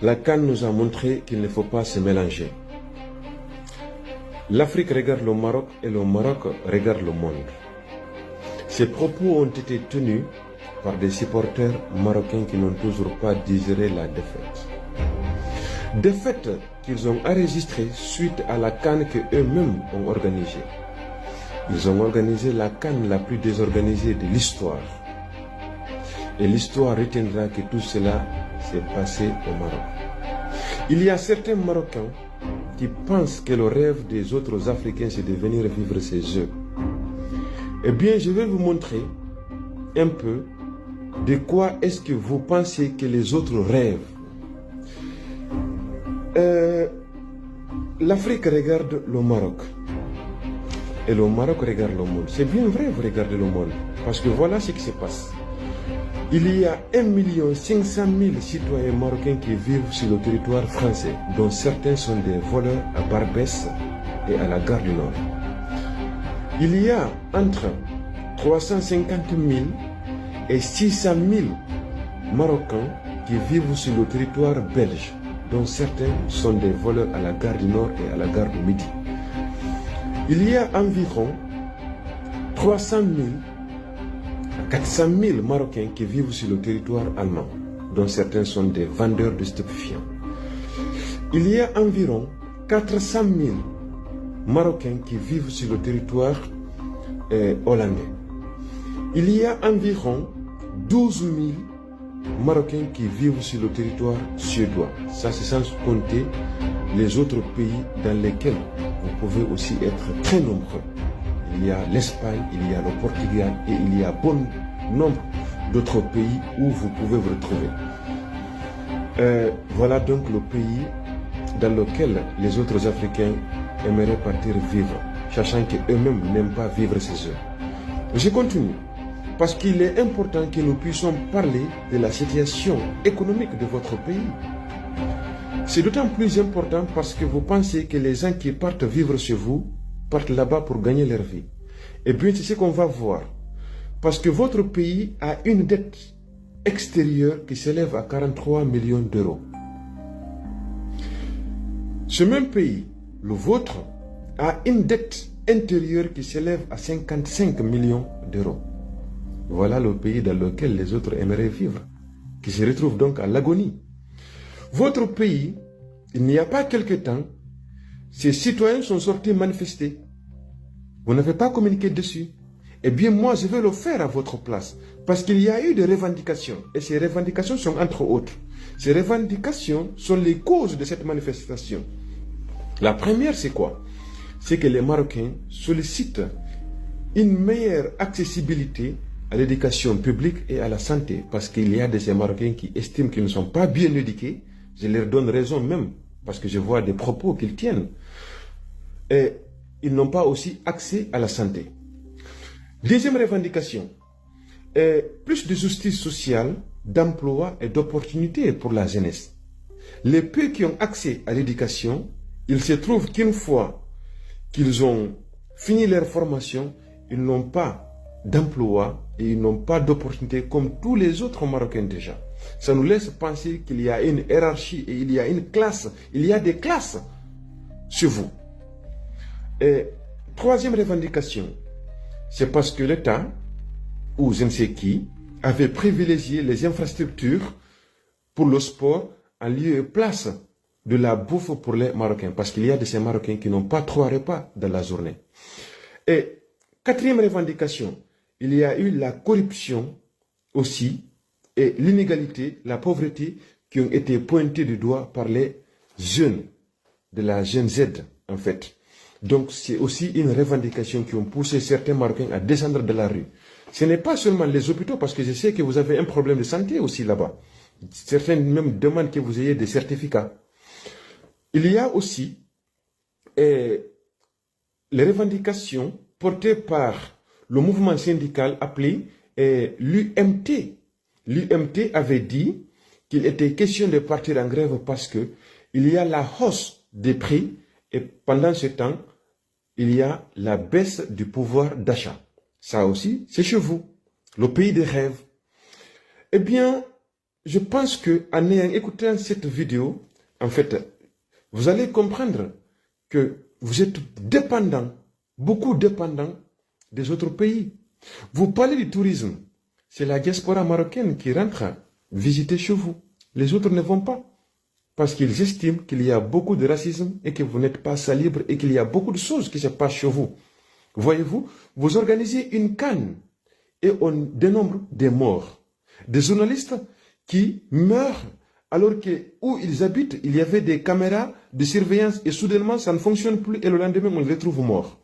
La CAN nous a montré qu'il ne faut pas se mélanger. L'Afrique regarde le Maroc et le Maroc regarde le monde. Ces propos ont été tenus par des supporters marocains qui n'ont toujours pas digéré la défaite. Défaite qu'ils ont enregistrée suite à la CAN qu'eux-mêmes ont organisée. Ils ont organisé la CAN la plus désorganisée de l'histoire. Et l'histoire retiendra que tout cela s'est passé au Maroc. Il y a certains Marocains qui pensent que le rêve des autres Africains c'est de venir vivre ces jeux. Eh bien, je vais vous montrer un peu de quoi est-ce que vous pensez que les autres rêvent. L'Afrique regarde le Maroc. Et le Maroc regarde le monde. C'est bien vrai, vous regardez le monde. Parce que voilà ce qui se passe. Il y a 1 500 000 citoyens marocains qui vivent sur le territoire français, dont certains sont des voleurs à Barbès et à la gare du Nord. Il y a entre 350 000 et 600 000 Marocains qui vivent sur le territoire belge, dont certains sont des voleurs à la gare du Nord et à la gare du Midi. Il y a environ 300 000 à 400 000 Marocains qui vivent sur le territoire allemand, dont certains sont des vendeurs de stupéfiants. Il y a environ 400 000 Marocains qui vivent sur le territoire hollandais. Il y a environ 12 000 Marocains qui vivent sur le territoire suédois. Ça, c'est sans compter les autres pays dans lesquels vous pouvez aussi être très nombreux. Il y a l'Espagne, il y a le Portugal et il y a bon nombre d'autres pays où vous pouvez vous retrouver. Voilà donc le pays dans lequel les autres Africains aimeraient partir vivre, sachant qu'eux-mêmes n'aiment pas vivre ces heures. Je continue, parce qu'il est important que nous puissions parler de la situation économique de votre pays. C'est d'autant plus important parce que vous pensez que les gens qui partent vivre chez vous partent là-bas pour gagner leur vie. Et bien, c'est ce qu'on va voir. Parce que votre pays a une dette extérieure qui s'élève à 43 millions d'euros. Ce même pays, le vôtre, a une dette intérieure qui s'élève à 55 millions d'euros. Voilà le pays dans lequel les autres aimeraient vivre, qui se retrouve donc à l'agonie. Votre pays, il n'y a pas quelque temps, ses citoyens sont sortis manifester. Vous n'avez pas communiqué dessus. Eh bien, moi, je vais le faire à votre place. Parce qu'il y a eu des revendications. Et ces revendications sont entre autres. Ces revendications sont les causes de cette manifestation. La première, c'est quoi? C'est que les Marocains sollicitent une meilleure accessibilité à l'éducation publique et à la santé. Parce qu'il y a de ces Marocains qui estiment qu'ils ne sont pas bien éduqués. Je leur donne raison même. Parce que je vois des propos qu'ils tiennent. Et ils n'ont pas aussi accès à la santé. Deuxième revendication, plus de justice sociale, d'emploi et d'opportunités pour la jeunesse. Les peu qui ont accès à l'éducation, il se trouve qu'une fois qu'ils ont fini leur formation, ils n'ont pas d'emploi et ils n'ont pas d'opportunités comme tous les autres Marocains déjà. Ça nous laisse penser qu'il y a une hiérarchie et il y a une classe, il y a des classes chez vous. Et troisième revendication, c'est parce que l'État, ou je ne sais qui, avait privilégié les infrastructures pour le sport en lieu et place de la bouffe pour les Marocains. Parce qu'il y a de ces Marocains qui n'ont pas 3 repas dans la journée. Et quatrième revendication, il y a eu la corruption aussi, et l'inégalité, la pauvreté, qui ont été pointées du doigt par les jeunes, de la Gen Z en fait. Donc c'est aussi une revendication qui ont poussé certains Marocains à descendre de la rue. Ce n'est pas seulement les hôpitaux, parce que je sais que vous avez un problème de santé aussi là-bas. Certains même demandent que vous ayez des certificats. Il y a aussi les revendications portées par le mouvement syndical appelé l'UMT. L'UMT avait dit qu'il était question de partir en grève parce que il y a la hausse des prix et pendant ce temps, il y a la baisse du pouvoir d'achat. Ça aussi, c'est chez vous, le pays des rêves. Eh bien, je pense qu'en ayant écouté cette vidéo, en fait, vous allez comprendre que vous êtes dépendant, beaucoup dépendant des autres pays. Vous parlez du tourisme. C'est la diaspora marocaine qui rentre visiter chez vous. Les autres ne vont pas. Parce qu'ils estiment qu'il y a beaucoup de racisme et que vous n'êtes pas salibre et qu'il y a beaucoup de choses qui se passent chez vous. Voyez-vous, vous organisez une canne et on dénombre des morts. Des journalistes qui meurent alors que où ils habitent, il y avait des caméras de surveillance et soudainement ça ne fonctionne plus et le lendemain on les retrouve morts.